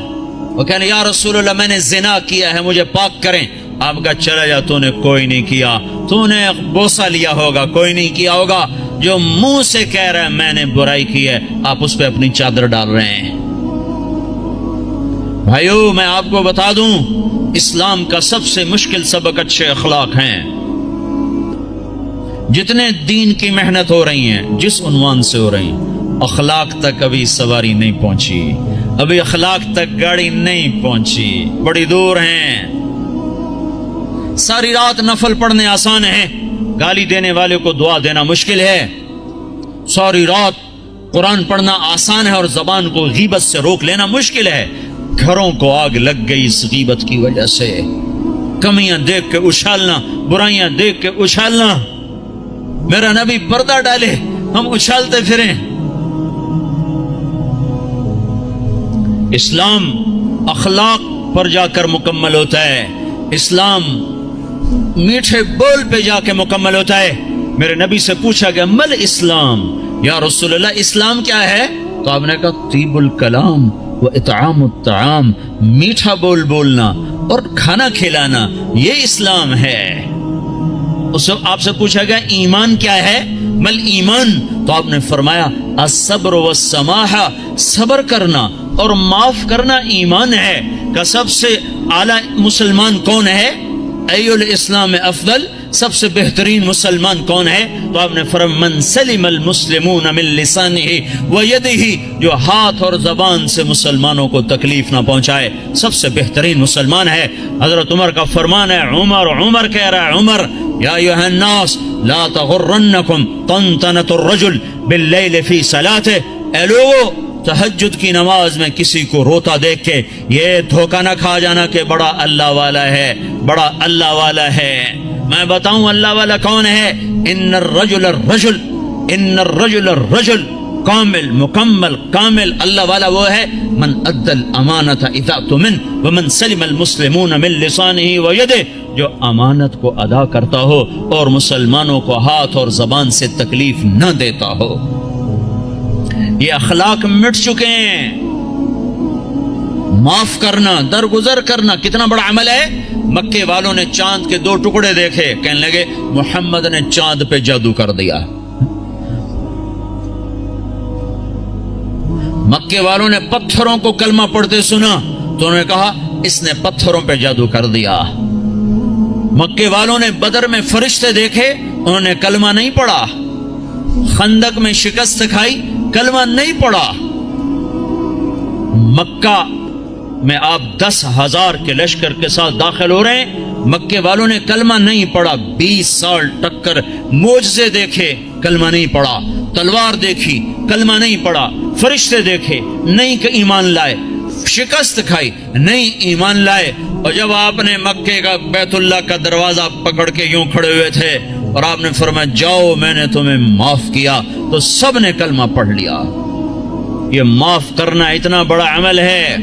وہ کہنے یا رسول اللہ میں نے زنا کیا ہے مجھے پاک کریں۔ آپ کا چلا جا، تو نے کوئی نہیں کیا، تو نے بوسہ لیا ہوگا، کوئی نہیں کیا ہوگا۔ جو منہ سے کہہ رہا ہے میں نے برائی کی ہے، آپ اس پہ اپنی چادر ڈال رہے ہیں۔ بھائیو میں آپ کو بتا دوں اسلام کا سب سے مشکل سبق اچھے اخلاق ہیں۔ جتنے دین کی محنت ہو رہی ہیں جس عنوان سے ہو رہی ہیں، اخلاق تک ابھی سواری نہیں پہنچی، ابھی اخلاق تک گاڑی نہیں پہنچی، بڑی دور ہیں۔ ساری رات نفل پڑھنے آسان ہے، گالی دینے والے کو دعا دینا مشکل ہے۔ ساری رات قرآن پڑھنا آسان ہے اور زبان کو غیبت سے روک لینا مشکل ہے۔ گھروں کو آگ لگ گئی اس غیبت کی وجہ سے، کمیاں دیکھ کے اچھالنا، برائیاں دیکھ کے اچھالنا۔ میرا نبی پردہ ڈالے ہم اچھالتے پھریں۔ اسلام اخلاق پر جا کر مکمل ہوتا ہے، اسلام میٹھے بول پہ جا کے مکمل ہوتا ہے۔ میرے نبی سے پوچھا گیا مل اسلام، یا رسول اللہ اسلام کیا ہے؟ تو آپ نے کہا طیب الکلام و اطعام الطعام، میٹھا بول بولنا اور کھانا کھلانا، یہ اسلام ہے۔ اس آپ سے پوچھا گیا ایمان کیا ہے؟ مل ایمان، تو آپ نے فرمایا الصبر والسماحہ، صبر کرنا اور معاف کرنا ایمان ہے۔ کہ سب سے اعلیٰ مسلمان کون ہے؟ ای الاسلام افضل، سب سے بہترین مسلمان کون ہے؟ تو آپ نے فرمایا من سلم المسلمون من لسانہ ویدہ، جو ہاتھ اور زبان سے مسلمانوں کو تکلیف نہ پہنچائے سب سے بہترین مسلمان ہے۔ حضرت عمر کا فرمان ہے، عمر کہہ رہا ہے، عمر یا ایھا الناس لا تغرنکم طنطنۃ الرجل باللیل فی صلاتہ، اے لوگو تہجد کی نماز میں کسی کو روتا دیکھ کے یہ دھوکہ نہ کھا جانا کہ بڑا اللہ والا ہے، بڑا اللہ والا ہے۔ میں بتاؤں اللہ والا کون ہے؟ ان الرجل کامل، مکمل، کامل اللہ والا وہ ہے من ادى الامانۃ اذا اؤتمن ومن سلم المسلمون من لسانہ ویدہ، جو امانت کو ادا کرتا ہو اور مسلمانوں کو ہاتھ اور زبان سے تکلیف نہ دیتا ہو۔ یہ اخلاق مٹ چکے ہیں۔ معاف کرنا، درگزر کرنا کتنا بڑا عمل ہے۔ مکے والوں نے چاند کے 2 ٹکڑے دیکھے، کہنے لگے محمد نے چاند پہ جادو کر دیا۔ مکے والوں نے پتھروں کو کلمہ پڑھتے سنا تو انہوں نے کہا اس نے پتھروں پہ جادو کر دیا۔ مکے والوں نے بدر میں فرشتے دیکھے، انہوں نے کلمہ نہیں پڑھا۔ خندق میں شکست کھائی، کلمہ نہیں پڑھا۔ مکہ میں آپ 10,000 کے لشکر کے ساتھ داخل ہو رہے ہیں، مکے والوں نے کلمہ نہیں پڑھا۔ 20 سال ٹکر، معجزے دیکھے، کلمہ نہیں پڑھا۔ تلوار دیکھی، کلمہ نہیں پڑھا۔ فرشتے دیکھے، نہیں کہ ایمان لائے۔ شکست کھائی، نہیں ایمان لائے۔ اور جب آپ نے مکے کا بیت اللہ کا دروازہ پکڑ کے یوں کھڑے ہوئے تھے اور آپ نے فرمایا جاؤ میں نے تمہیں معاف کیا، تو سب نے کلمہ پڑھ لیا۔ یہ معاف کرنا اتنا بڑا عمل ہے۔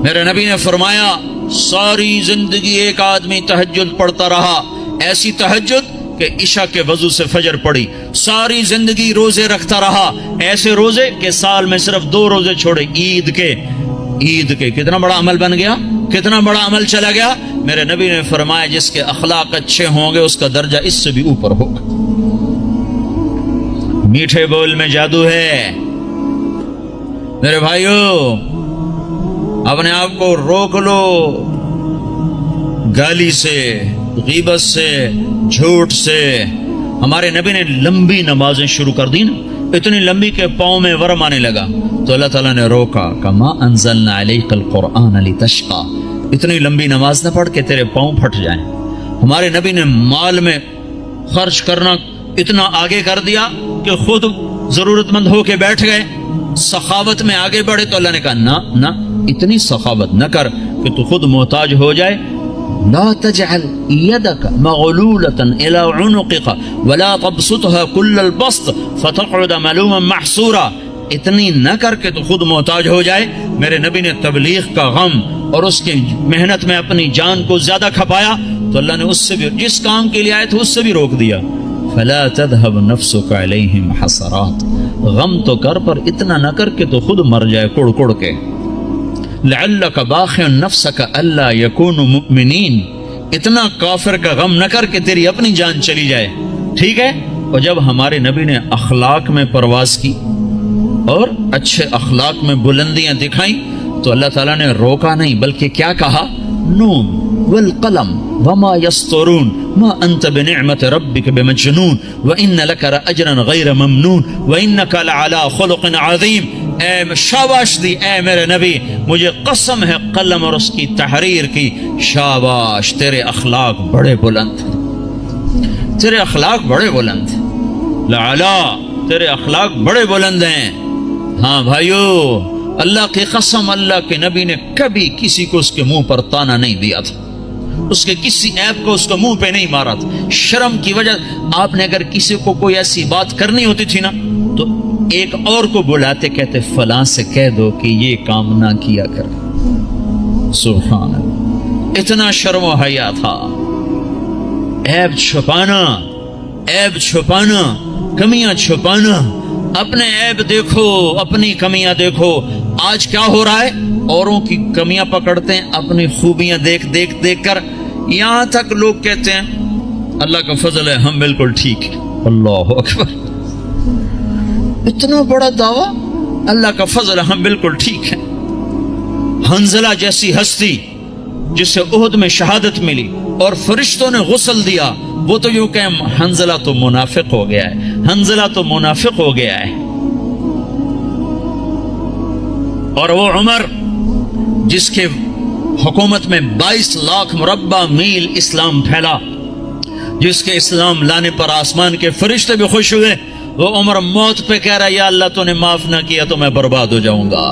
میرے نبی نے فرمایا ساری زندگی ایک آدمی تہجد پڑھتا رہا، ایسی تہجد کہ عشاء کے وضو سے فجر پڑی۔ ساری زندگی روزے رکھتا رہا، ایسے روزے کہ سال میں صرف 2 روزے چھوڑے، عید کے۔ کتنا بڑا عمل بن گیا، کتنا بڑا عمل چلا گیا۔ میرے نبی نے فرمایا جس کے اخلاق اچھے ہوں گے اس کا درجہ اس سے بھی اوپر ہوگا۔ میٹھے بول میں جادو ہے میرے بھائیو، اپنے آپ کو روک لو گالی سے، غیبت سے، جھوٹ سے۔ ہمارے نبی نے لمبی نمازیں شروع کر دی نا، اتنی لمبی کہ پاؤں میں ورم آنے لگا تو اللہ تعالیٰ نے روکا، کما انزلنا علیک القرآن لتشقی، اتنی لمبی نماز نہ پڑھ کے تیرے پاؤں پھٹ جائیں۔ ہمارے نبی نے مال میں خرچ کرنا اتنا آگے کر دیا کہ خود ضرورت مند ہو کے بیٹھ گئے۔ سخاوت میں آگے بڑھے تو اللہ نے کہا نہ اتنی سخاوت نہ کر کہ تو خود محتاج ہو جائے۔ لا تجعل يدك مغلولة إلى عنقك ولا تبسطها كل البسط فتقعد ملوما محسورا، اتنی نہ کر کے تو خود محتاج ہو جائے۔ میرے نبی نے تبلیغ کا غم اور اس کی محنت میں اپنی جان کو زیادہ کھپایا تو اللہ نے اس سے بھی، جس کام کے لیے آئے تھے اس سے بھی روک دیا۔ فلا تذهب نفسك عليهم حسرات، غم تو کر پر اتنا نہ کر کے تو خود مر جائے کڑ کڑ کے۔ لعلك باخع نفسك الا يكونوا مؤمنين، اتنا کافر کا غم نہ کر کے تیری اپنی جان چلی جائے، ٹھیک ہے۔ اور جب ہمارے نبی نے اخلاق میں پرواز کی اور اچھے اخلاق میں بلندیاں دکھائیں تو اللہ تعالیٰ نے روکا نہیں بلکہ کیا کہا، نون والقلم وما يسطرون ما انت بنعمت ربك بمجنون وان لك لاجرا غير ممنون وانك لعلى خلق عظيم۔ اے شاباش دی اے میرے نبی، مجھے قسم ہے قلم اور اس کی تحریر کی، شاباش تیرے اخلاق بڑے بلند، تیرے اخلاق بڑے بلند، لعلا تیرے اخلاق بڑے بلند ہیں۔ ہاں بھائیو، اللہ کی قسم، اللہ کے نبی نے کبھی کسی کو اس کے منہ پر تانا نہیں دیا تھا، اس کے کسی عیب کو اس کو منہ پہ نہیں مارا تھا۔ شرم کی وجہ آپ نے اگر کسی کو کوئی ایسی بات کرنی ہوتی تھی نا تو ایک اور کو بلاتے، کہتے فلاں سے کہہ دو کہ یہ کام نہ کیا کر۔ سبحان اللہ، اتنا شرم و حیا تھا۔ عیب چھپانا، کمیاں چھپانا، اپنے عیب دیکھو، اپنی کمیاں دیکھو۔ آج کیا ہو رہا ہے، اوروں کی کمیاں پکڑتے ہیں، اپنی خوبیاں دیکھ کر، یہاں تک لوگ کہتے ہیں اللہ کا فضل ہے ہم بالکل ٹھیک ہیں۔ اللہ اکبر، اتنا بڑا دعویٰ، اللہ کا فضل ہے ہم بالکل ٹھیک ہیں۔ حنظلہ جیسی ہستی جسے احد میں شہادت ملی اور فرشتوں نے غسل دیا، وہ تو یوں کہ حنظلہ تو منافق ہو گیا ہے، حنظلہ تو منافق ہو گیا ہے۔ اور وہ عمر جس کے حکومت میں 22 لاکھ مربع میل اسلام پھیلا، جس کے اسلام لانے پر آسمان کے فرشتے بھی خوش ہوئے، وہ عمر موت پہ کہہ رہا یا اللہ تو نے معاف نہ کیا تو میں برباد ہو جاؤں گا،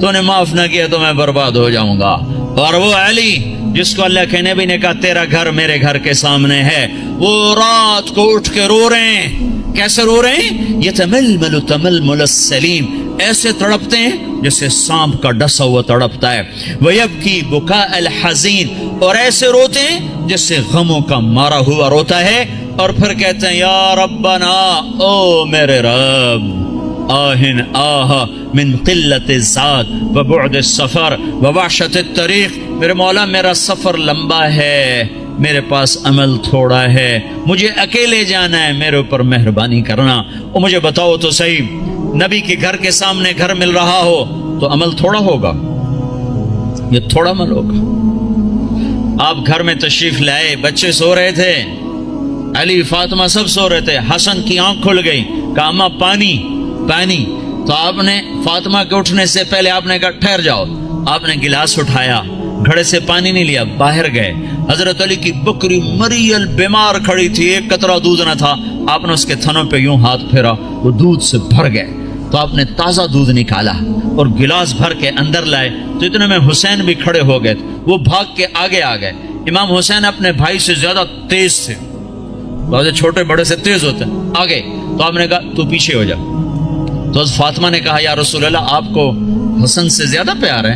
تو نے معاف نہ کیا تو میں برباد ہو جاؤں گا۔ اور وہ علی جس کو اللہ کے نبی نے کہا تیرا گھر میرے گھر کے سامنے ہے، وہ رات کو اٹھ کے رو رہے ہیں۔ کیسے رو رہے ہیں؟ یتململ تململ السلیم، ایسے تڑپتے ہیں جیسے سانپ کا ڈسا ہوا تڑپتا ہے۔ ویبکی بکاء الحزین، اور ایسے روتے ہیں جیسے غموں کا مارا ہوا روتا ہے۔ اور پھر کہتے ہیں یا ربنا، او میرے رب، آہن آہ من قلت الزاد وبعد السفر ووحشت الطریق، میرے مولا میرا سفر لمبا ہے، میرے پاس عمل تھوڑا ہے، مجھے اکیلے جانا ہے، میرے اوپر مہربانی کرنا۔ اور مجھے بتاؤ تو صحیح، نبی کے گھر کے سامنے گھر مل رہا ہو تو عمل تھوڑا ہوگا، یہ تھوڑا عمل ہوگا۔ آپ گھر میں تشریف لائے، بچے سو رہے تھے، علی فاطمہ سب سو رہے تھے، حسن کی آنکھ کھل گئی، کہا اماں پانی پانی، تو آپ نے فاطمہ کے اٹھنے سے پہلے آپ نے کہا ٹھہر جاؤ، آپ نے گلاس اٹھایا، گھڑے سے پانی نہیں لیا، باہر گئے۔ حضرت علی کی بکری مریل بیمار کھڑی تھی، ایک قطرہ دودھ نہ تھا، آپ نے اس کے تھنوں پہ یوں ہاتھ پھیرا، وہ دودھ سے بھر گئے، تو آپ نے تازہ دودھ نکالا اور گلاس بھر کے اندر لائے، تو اتنے میں حسین بھی کھڑے ہو گئے، وہ بھاگ کے آگے آ گئے۔ امام حسین اپنے بھائی سے زیادہ تیز تھے، بہت چھوٹے بڑے سے تیز ہوتے ہیں، آگے، تو آپ نے کہا تو پیچھے ہو جا۔ تو حضرت فاطمہ نے کہا یا رسول اللہ آپ کو حسن سے زیادہ پیار ہے؟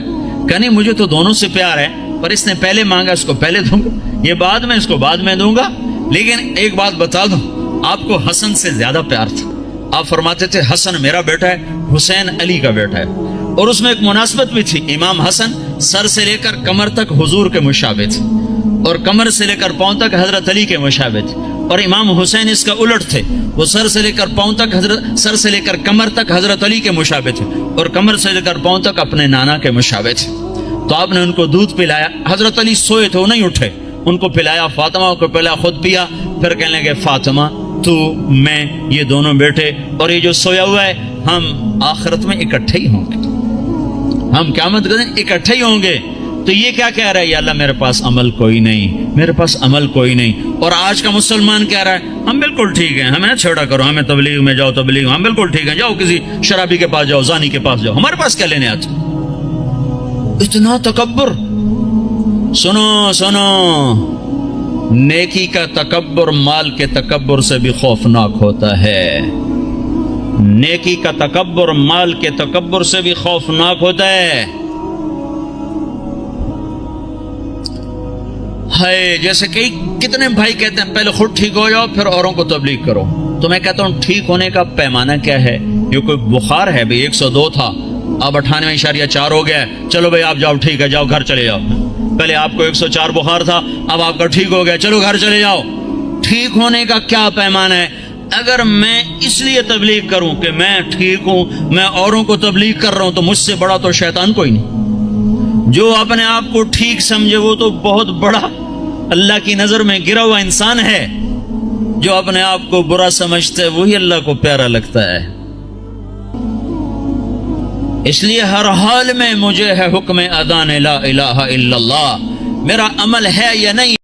کہ نہیں مجھے تو دونوں سے پیار ہے، پر اس نے پہلے مانگا، اس کو پہلے دوں گا، یہ بعد میں، اس کو بعد میں دوں گا، لیکن ایک بات بتا دوں، آپ کو حسن سے زیادہ پیار تھا۔ آپ فرماتے تھے حسن میرا بیٹا ہے، حسین علی کا بیٹا ہے، اور اس میں ایک مناسبت بھی تھی، امام حسن سر سے لے کر کمر تک حضور کے مشابہ تھے، اور کمر سے لے کر پاؤں تک حضرت علی کے مشابہ تھے، اور امام حسین اس کا الٹ تھے، وہ سر سے لے کر پاؤں تک سر سے لے کر کمر تک حضرت علی کے مشابہ تھے، اور کمر سے لے کر پاؤں تک اپنے نانا کے مشابہ تھے۔ تو آپ نے ان کو دودھ پلایا، حضرت علی سوئے تھے وہ نہیں اٹھے، ان کو پلایا، فاطمہ کو پلایا، خود پیا، پھر کہنے لگے فاطمہ تو میں یہ دونوں بیٹے اور یہ جو سویا ہوا ہے ہم آخرت میں اکٹھے ہی ہوں گے، ہم قیامت کے دن اکٹھے ہی ہوں گے۔ تو یہ کیا کہہ رہا ہے یا اللہ میرے پاس عمل کوئی نہیں، میرے پاس عمل کوئی نہیں۔ اور آج کا مسلمان کہہ رہا ہے ہم بالکل ٹھیک ہیں، ہمیں نہ چھیڑا کرو، ہمیں تبلیغ میں جاؤ، تبلیغ ہم بالکل ٹھیک ہیں، جاؤ کسی شرابی کے پاس جاؤ، زانی کے پاس جاؤ، ہمارے پاس کیا لینے آتے؟ اتنا تکبر! سنو سنو، نیکی کا تکبر مال کے تکبر سے بھی خوفناک ہوتا ہے، نیکی کا تکبر مال کے تکبر سے بھی خوفناک ہوتا ہے۔ ہے جیسے کہ کتنے بھائی کہتے ہیں پہلے خود ٹھیک ہو جاؤ پھر اوروں کو تبلیغ کرو، تو میں کہتا ہوں ٹھیک ہونے کا پیمانہ کیا ہے؟ یہ کوئی بخار ہے بھئی 102 تھا، اب 98.4 ہو گیا ہے، چلو بھئی آپ جاؤ، ٹھیک ہے جاؤ گھر چلے جاؤ۔ پہلے آپ کو 104 بخار تھا، اب آپ کا ٹھیک ہو گیا، چلو گھر چلے جاؤ۔ ٹھیک ہونے کا کیا پیمانہ ہے؟ اگر میں اس لیے تبلیغ کروں کہ میں ٹھیک ہوں، میں اوروں کو تبلیغ کر رہا ہوں، تو مجھ سے بڑا تو شیطان کوئی نہیں۔ جو اپنے آپ کو ٹھیک سمجھے وہ تو بہت بڑا اللہ کی نظر میں گرا ہوا انسان ہے، جو اپنے آپ کو برا سمجھتا ہے وہی اللہ کو پیارا لگتا ہے۔ اس لیے ہر حال میں مجھے ہے حکم اذان لا الہ الا اللہ، میرا عمل ہے یا نہیں